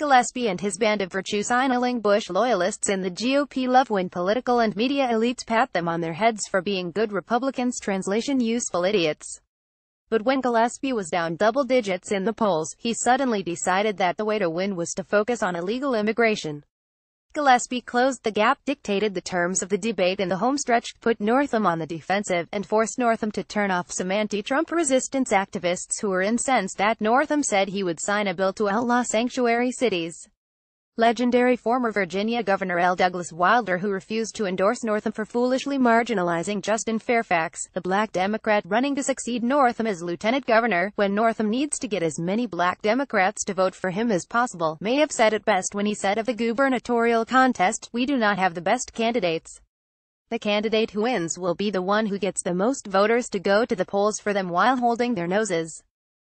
Gillespie and his band of virtuesignalling Bush loyalists in the GOP love when political and media elites pat them on their heads for being good Republicans, translation useful idiots. But when Gillespie was down double digits in the polls, he suddenly decided that the way to win was to focus on illegal immigration. Gillespie closed the gap, dictated the terms of the debate in the homestretch, put Northam on the defensive, and forced Northam to turn off some anti-Trump resistance activists who were incensed that Northam said he would sign a bill to outlaw sanctuary cities. Legendary former Virginia Governor L. Douglas Wilder, who refused to endorse Northam for foolishly marginalizing Justin Fairfax, the black Democrat running to succeed Northam as lieutenant governor, when Northam needs to get as many black Democrats to vote for him as possible, may have said it best when he said of the gubernatorial contest, "We do not have the best candidates. The candidate who wins will be the one who gets the most voters to go to the polls for them while holding their noses."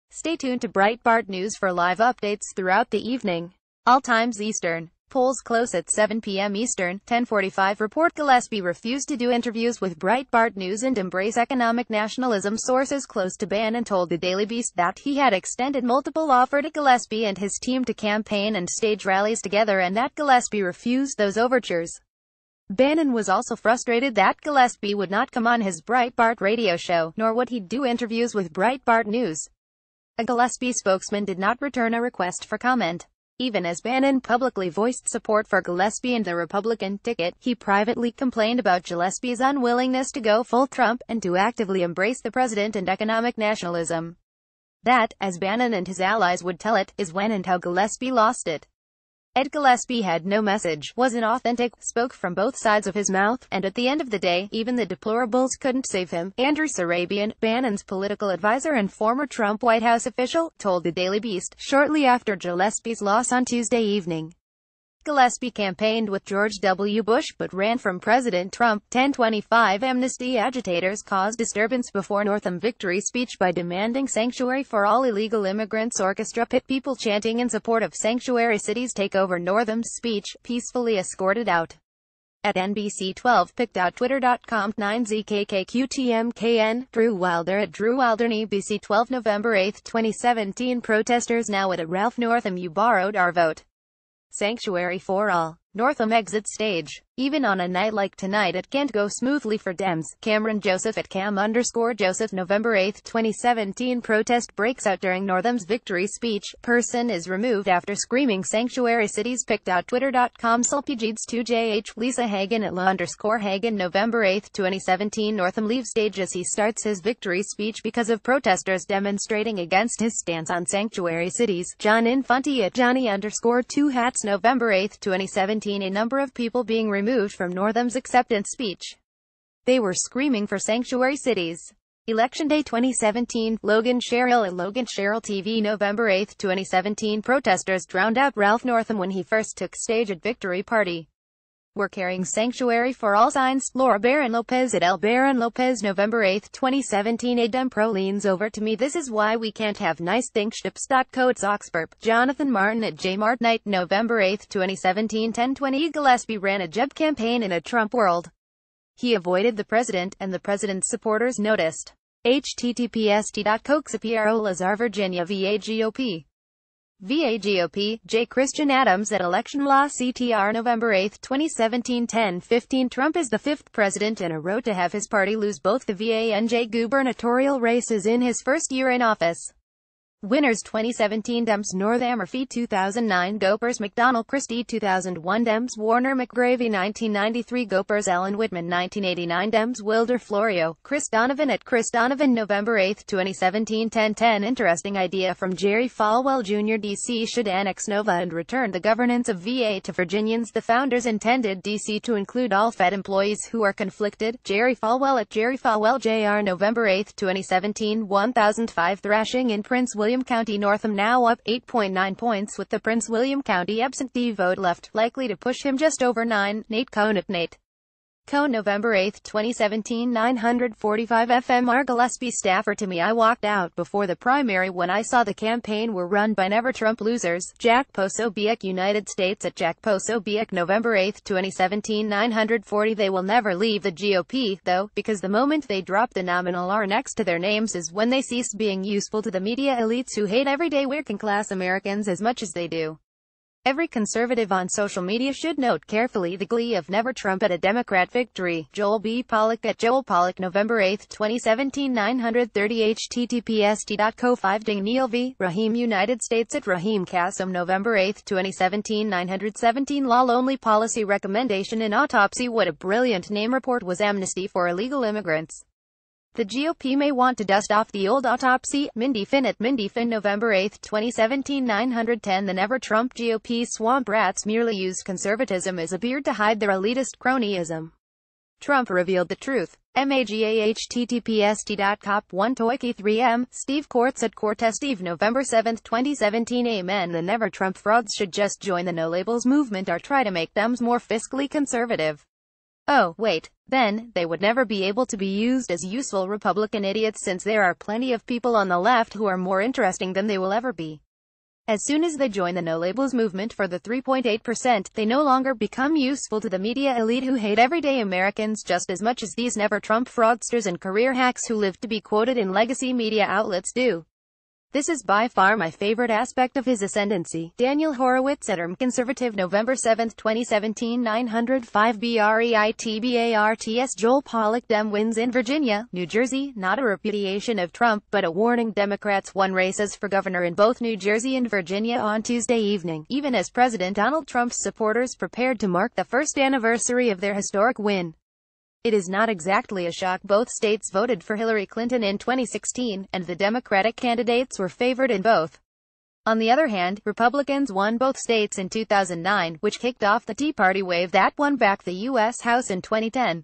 Stay tuned to Breitbart News for live updates throughout the evening. All times Eastern. Polls close at 7 p.m. Eastern, 10:45. Report Gillespie refused to do interviews with Breitbart News and embrace economic nationalism. Sources close to Bannon told the Daily Beast that he had extended multiple offers to Gillespie and his team to campaign and stage rallies together, and that Gillespie refused those overtures. Bannon was also frustrated that Gillespie would not come on his Breitbart radio show, nor would he do interviews with Breitbart News. A Gillespie spokesman did not return a request for comment. Even as Bannon publicly voiced support for Gillespie and the Republican ticket, he privately complained about Gillespie's unwillingness to go full Trump, and to actively embrace the president and economic nationalism. That, as Bannon and his allies would tell it, is when and how Gillespie lost it. Ed Gillespie had no message, wasn't authentic, spoke from both sides of his mouth, and at the end of the day, even the deplorables couldn't save him. Andrew Sarabian, Bannon's political advisor and former Trump White House official, told the Daily Beast, shortly after Gillespie's loss on Tuesday evening. Gillespie campaigned with George W. Bush, but ran from President Trump. 10:25 Amnesty agitators caused disturbance before Northam victory speech by demanding sanctuary for all illegal immigrants. Orchestra pit people chanting in support of sanctuary cities take over Northam's speech, peacefully escorted out. At NBC 12 picked out Twitter.com 9ZKKQTMKN, Drew Wilder at Drew Wilder. NBC 12 November 8, 2017 Protesters now at Ralph Northam. You borrowed our vote. Sanctuary for all. Northam exits stage. Even on a night like tonight it can't go smoothly for Dems. Cameron Joseph at Cam_Joseph November 8, 2017 Protest breaks out during Northam's victory speech. Person is removed after screaming sanctuary cities. Picked out Twitter.com Sulpigeeds2JH. Lisa Hagen at La_Hagen November 8, 2017 Northam leaves stage as he starts his victory speech because of protesters demonstrating against his stance on sanctuary cities. John Infante at Johnny_2hats November 8, 2017 A number of people being removed from Northam's acceptance speech. They were screaming for sanctuary cities. Election Day 2017 Logan Sherrill at Logan Sherrill TV November 8, 2017 Protesters drowned out Ralph Northam when he first took stage at Victory Party. We're carrying sanctuary for all signs. Laura Barron Lopez at L. Barron Lopez November 8, 2017 A Dem Pro leans over to me. This is why we can't have nice things. Ships.co at Zoxburp. Jonathan Martin at J. Mart Night November 8, 2017 10:20 Gillespie ran a Jeb campaign in a Trump world. He avoided the president, and the president's supporters noticed. https://t.coxapro Lazar Virginia VA GOP. VA GOP, J. Christian Adams at Election Law CTR November 8, 2017 10:15 Trump is the fifth president in a row to have his party lose both the VA and J gubernatorial races in his first year in office. Winners 2017 Dems Northam Murphy 2009 Gopers McDonnell Christie 2001 Dems Warner McGravy 1993 Gopers Alan Whitman 1989 Dems Wilder Florio, Chris Donovan at Chris Donovan November 8, 2017 10:10 Interesting idea from Jerry Falwell Jr. DC should annex Nova and return the governance of VA to Virginians. The founders intended DC to include all Fed employees who are conflicted. Jerry Falwell at Jerry Falwell Jr. November 8, 2017 1005 Thrashing in Prince William County. Northam now up 8.9 points with the Prince William County absentee vote left, likely to push him just over 9. Nate Cohn at Nate Cohn November 8, 2017 945 FMR Gillespie staffer to me. I walked out before the primary when I saw the campaign were run by never Trump losers. Jack Posobiec United States at Jack Posobiec November 8, 2017 940 They will never leave the GOP, though, because the moment they drop the nominal R next to their names is when they cease being useful to the media elites who hate everyday working class Americans as much as they do. Every conservative on social media should note carefully the glee of Never Trump at a Democrat victory. Joel B. Pollack at Joel Pollack, November 8, 2017, 930 https://t.co5 Ding Neil v. Rahim United States at Rahim Kassim, November 8, 2017, 917 lol Only policy recommendation in autopsy. What a brilliant name. Report was amnesty for illegal immigrants. The GOP may want to dust off the old autopsy. Mindy Finn at Mindy Finn, November 8, 2017, 910 The Never Trump GOP swamp rats merely used conservatism as a beard to hide their elitist cronyism. Trump revealed the truth. MAGA https://t.cop1 Toiki 3M, Steve Quartz at Quartest Steve, November 7, 2017 Amen. The Never Trump frauds should just join the No Labels movement or try to make them more fiscally conservative. Oh, wait, then, they would never be able to be used as useful Republican idiots since there are plenty of people on the left who are more interesting than they will ever be. As soon as they join the No Labels movement for the 3.8%, they no longer become useful to the media elite who hate everyday Americans just as much as these Never Trump fraudsters and career hacks who live to be quoted in legacy media outlets do. This is by far my favorite aspect of his ascendancy. Daniel Horowitz at Conservative, November 7, 2017, 905 BREITBARTS Joel Pollack Dem wins in Virginia, New Jersey, not a repudiation of Trump, but a warning. Democrats won races for governor in both New Jersey and Virginia on Tuesday evening, even as President Donald Trump's supporters prepared to mark the first anniversary of their historic win. It is not exactly a shock. Both states voted for Hillary Clinton in 2016, and the Democratic candidates were favored in both. On the other hand, Republicans won both states in 2009, which kicked off the Tea Party wave that won back the U.S. House in 2010.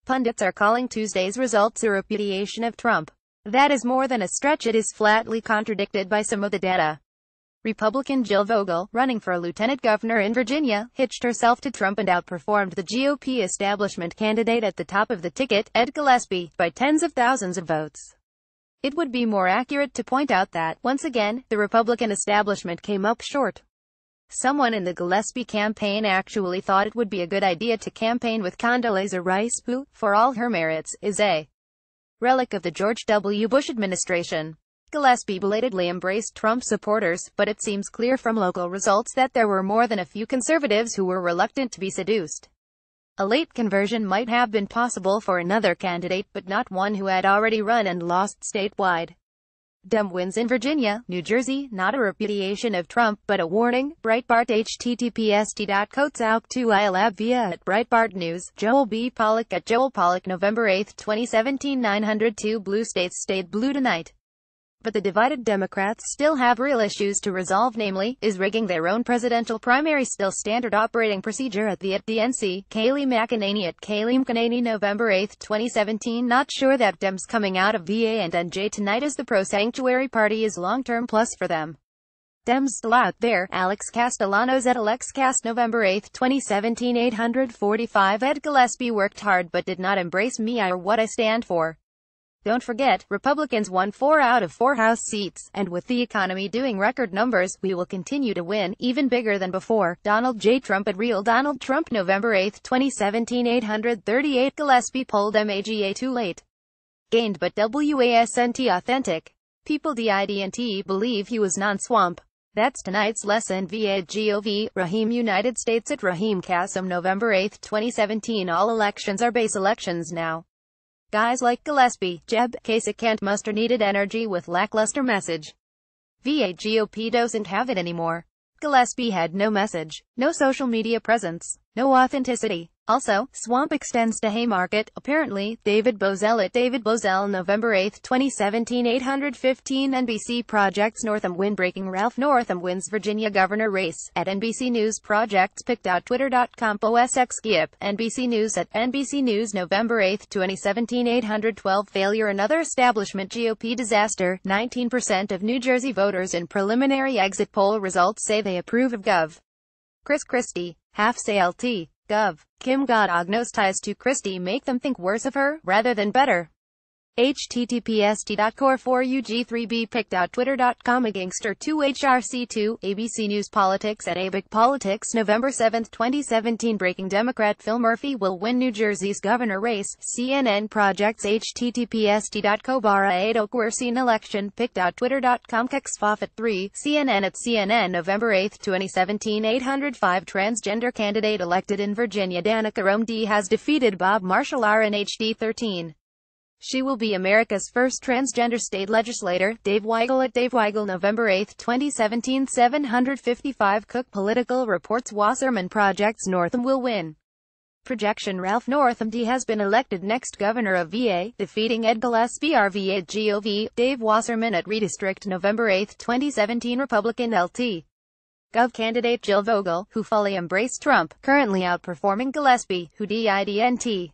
Pundits are calling Tuesday's results a repudiation of Trump. That is more than a stretch. It is flatly contradicted by some of the data. Republican Jill Vogel, running for lieutenant governor in Virginia, hitched herself to Trump and outperformed the GOP establishment candidate at the top of the ticket, Ed Gillespie, by tens of thousands of votes. It would be more accurate to point out that, once again, the Republican establishment came up short. Someone in the Gillespie campaign actually thought it would be a good idea to campaign with Condoleezza Rice, who, for all her merits, is a relic of the George W. Bush administration. Gillespie belatedly embraced Trump supporters, but it seems clear from local results that there were more than a few conservatives who were reluctant to be seduced. A late conversion might have been possible for another candidate, but not one who had already run and lost statewide. Dem wins in Virginia, New Jersey, not a repudiation of Trump, but a warning. Breitbart https://t.coats2ilab via at Breitbart News. Joel B. Pollack at Joel Pollack, November 8, 2017, 902 Blue states stayed blue tonight. But the divided Democrats still have real issues to resolve, namely, is rigging their own presidential primary still standard operating procedure at the DNC? Kayleigh McEnany at Kayleigh McEnany, November 8, 2017. Not sure that Dems coming out of VA and NJ tonight as the pro-sanctuary party is long-term plus for them. Dems still out there. Alex Castellanos at AlexCast, November 8, 2017, 845 Ed Gillespie worked hard but did not embrace me or what I stand for. Don't forget, Republicans won 4 out of 4 House seats, and with the economy doing record numbers, we will continue to win, even bigger than before. Donald J. Trump at Real Donald Trump, November 8, 2017, 838 Gillespie polled MAGA too late. Gained but WASNT authentic. People didn't believe he was non-swamp. That's tonight's lesson via GOV, Rahim United States at Rahim Kassim, November 8, 2017. All elections are base elections now. Guys like Gillespie, Jeb, Kasich can't muster needed energy with lackluster message. VA GOP doesn't have it anymore. Gillespie had no message, no social media presence, no authenticity. Also, swamp extends to Haymarket, apparently. David Bozell at David Bozell, November 8, 2017, 815 NBC Projects Northam win breaking Ralph Northam wins Virginia governor race. At NBC News Projects picked out Twitter.com OSX Skip. NBC News at NBC News, November 8, 2017, 812 failure another establishment GOP disaster. 19% of New Jersey voters in preliminary exit poll results say they approve of Gov. Chris Christie, half say LT. Gov. Kim Godogno's ties to Christie make them think worse of her, rather than better. https://core4ug3b pic.twitter.com A Gangster 2 HRC2 ABC News Politics at ABIC Politics November 7, 2017 Breaking Democrat Phil Murphy will win New Jersey's governor race. CNN projects https://co/8 election pic.twitter.com Kexfofet 3 CNN at CNN November 8, 2017 805 Transgender candidate elected in Virginia Danica Romdee has defeated Bob Marshall R in HD 13. She will be America's first transgender state legislator. Dave Weigel at Dave Weigel November 8, 2017 755 Cook Political reports Wasserman projects Northam will win. Projection Ralph Northam D has been elected next governor of VA, defeating Ed Gillespie RV at GOV. Dave Wasserman at Redistrict November 8, 2017 Republican LT. Gov candidate Jill Vogel, who fully embraced Trump, currently outperforming Gillespie, who didn't.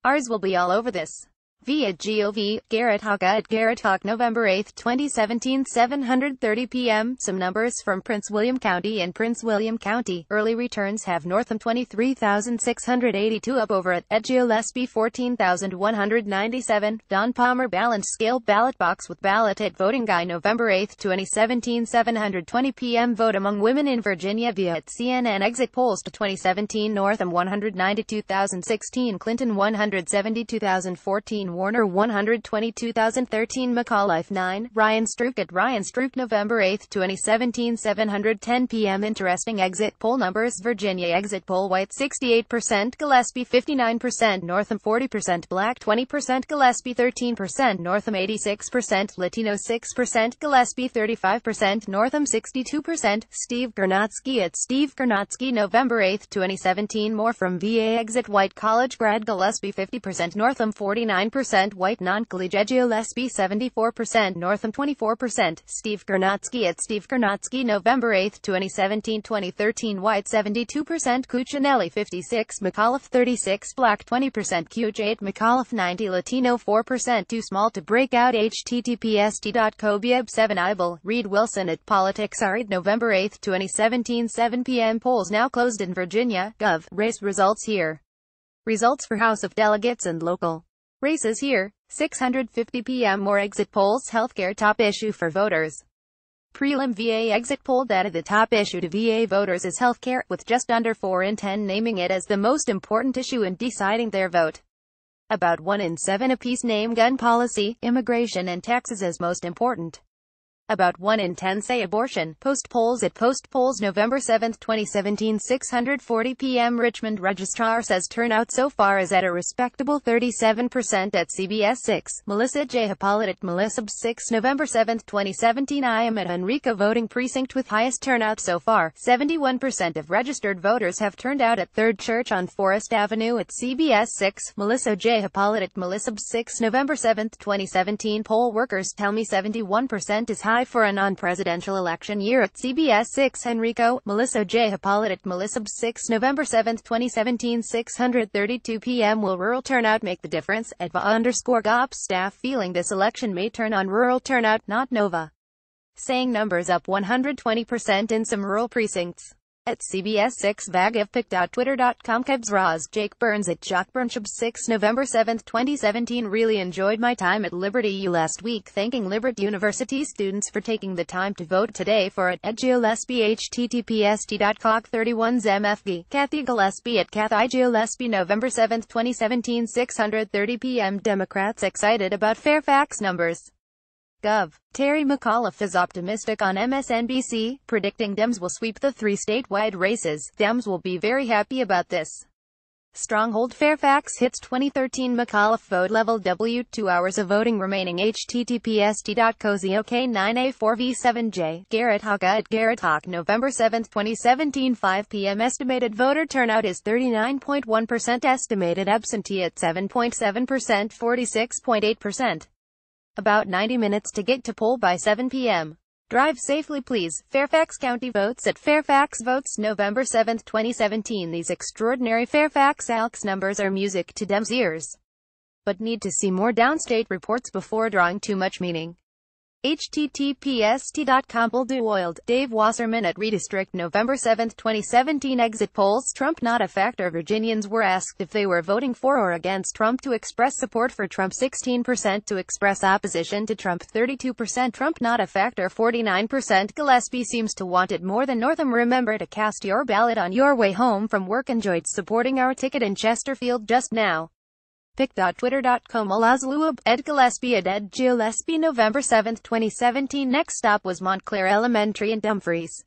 Ours will be all over this. V at GOV, Garrett Hawka at Garrett Hawk November 8, 2017 7:30 p.m. Some numbers from Prince William County and Prince William County. Early returns have Northam 23,682 up over at Gillespie 14,197. Don Palmer balanced scale ballot box with ballot at Voting Guy November 8, 2017 7:20 p.m. Vote among women in Virginia via at CNN exit polls to 2017 Northam 192,016 Clinton 172,014 Warner 122,013 McAuliffe 9 Ryan Strook at Ryan Strook November 8, 2017 7:10 p.m. Interesting exit poll numbers Virginia exit poll white 68% Gillespie 59% Northam 40% black 20% Gillespie 13% Northam 86% Latino 6% Gillespie 35% Northam 62% Steve Gernotsky at Steve Gernotsky November 8, 2017 More from VA exit white college grad Gillespie 50% Northam 49% white non-collegiate Gillespie 74% Northam 24% Steve Gernotsky at Steve Gernotsky November 8, 2017 2013 white 72% Cuccinelli 56 McAuliffe 36 black 20% QJ8 McAuliffe 90 Latino 4% too small to break out https://Kobieb 7 Ibel Reed Wilson at Politics Read November 8, 2017 7 p.m. Polls now closed in Virginia. Gov. Race results here. Results for House of Delegates and local races here. 6:50 p.m. More exit polls. Healthcare top issue for voters. Prelim VA exit poll data. The top issue to VA voters is healthcare, with just under 4 in 10 naming it as the most important issue in deciding their vote. About 1 in 7 apiece name gun policy, immigration and taxes as most important. About 1 in 10 say abortion. Post polls at Post polls November 7, 2017 6:40 p.m. Richmond Registrar says turnout so far is at a respectable 37% at CBS 6. Melissa J. Hippolyte at Melissa 6 November 7, 2017 I am at Henrico voting precinct with highest turnout so far. 71% of registered voters have turned out at Third Church on Forest Avenue at CBS 6. Melissa J. Hippolyte at Melissa 6 November 7, 2017 Poll workers tell me 71% is high for a non-presidential election year at CBS 6 Henrico. Melissa J. Hippolyte at Melissa 6 November 7, 2017 6:32 p.m. Will rural turnout make the difference? @va_GOP staff feeling this election may turn on rural turnout, not Nova. Saying numbers up 120% in some rural precincts. At CBS 6 vagivpic.twitter.com Kebs Roz Jake Burns at JockBurnchub 6 November 7, 2017 Really enjoyed my time at Liberty U last week. Thanking Liberty University students for taking the time to vote today for it. At Gillespie https://cock31zemfg Kathy Gillespie at Kathy Gillespie November 7, 2017 6:30 p.m. Democrats excited about Fairfax numbers. Gov. Terry McAuliffe is optimistic on MSNBC, predicting Dems will sweep the 3 statewide races. Dems will be very happy about this. Stronghold Fairfax hits 2013 McAuliffe vote level W. 2 hours of voting remaining https://cozyok9a4v7j Garrett Hawka at Garrett Hawk November 7, 2017 5 p.m. Estimated voter turnout is 39.1%. Estimated absentee at 7.7% 46.8%. About 90 minutes to get to poll by 7 p.m. Drive safely please. Fairfax County votes at Fairfax votes November 7, 2017 These extraordinary Fairfax ALCS numbers are music to Dems' ears. But need to see more downstate reports before drawing too much meaning. https://t.com. Oiled. Dave Wasserman at Redistrict. November 7, 2017. Exit polls. Trump not a factor. Virginians were asked if they were voting for or against Trump to express support for Trump. 16% to express opposition to Trump. 32% Trump not a factor. 49% Gillespie seems to want it more than Northam. Remember to cast your ballot on your way home from work. Enjoyed supporting our ticket in Chesterfield just now. Pic.twitter.com. Olazluab. Ed Gillespie. Ed Gillespie. November 7, 2017. Next stop was Montclair Elementary in Dumfries.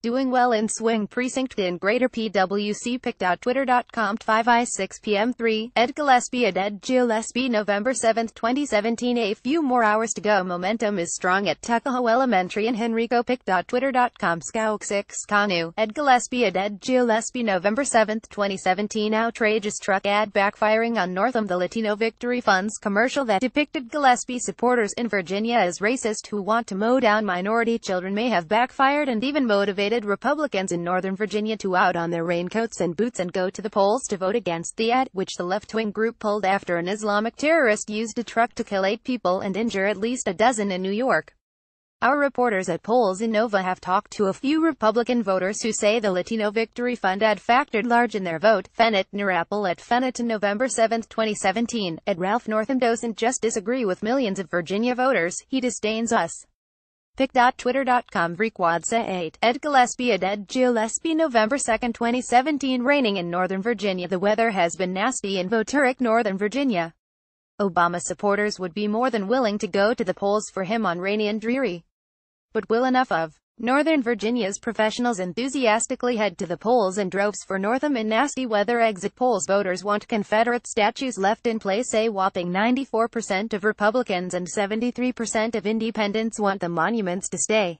Doing well in Swing Precinct in Greater PWC. Pic.twitter.com. 5:06 p.m. 3. Ed Gillespie. Ed Gillespie. November 7, 2017. A few more hours to go. Momentum is strong at Tuckahoe Elementary in Henrico. Pic.twitter.com. Scout 6 Kanu. Ed Gillespie. Ed Gillespie. November 7, 2017. Outrageous truck ad backfiring on Northam. The Latino Victory Funds commercial that depicted Gillespie supporters in Virginia as racist who want to mow down minority children may have backfired and even motivated Republicans in Northern Virginia to out on their raincoats and boots and go to the polls to vote against the ad, which the left-wing group pulled after an Islamic terrorist used a truck to kill 8 people and injure at least a dozen in New York. Our reporters at Polls in Nova have talked to a few Republican voters who say the Latino Victory Fund ad factored large in their vote. Fennett Nirapple at Fenneton. November 7, 2017. At Ralph Northam doesn't just disagree with millions of Virginia voters, he disdains us. Pic.twitter.com. Vreekwadsa 8. Ed Gillespie. Ed Gillespie. November 2, 2017. Raining in Northern Virginia. The weather has been nasty in Voteric, Northern Virginia. Obama supporters would be more than willing to go to the polls for him on rainy and dreary. But will enough of Northern Virginia's professionals enthusiastically head to the polls in droves for Northam in nasty weather? Exit polls. Voters want Confederate statues left in place. A whopping 94% of Republicans and 73% of independents want the monuments to stay.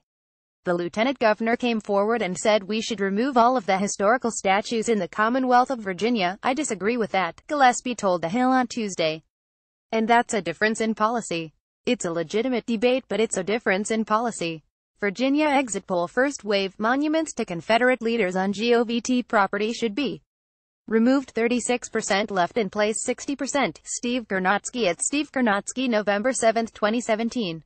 The lieutenant governor came forward and said we should remove all of the historical statues in the Commonwealth of Virginia. I disagree with that, Gillespie told The Hill on Tuesday. And that's a difference in policy. It's a legitimate debate, but it's a difference in policy. Virginia exit poll. First wave. Monuments to Confederate leaders on GOVT property should be removed. 36% left in place. 60%. Steve Karnotsky at Steve Karnotsky. November 7, 2017.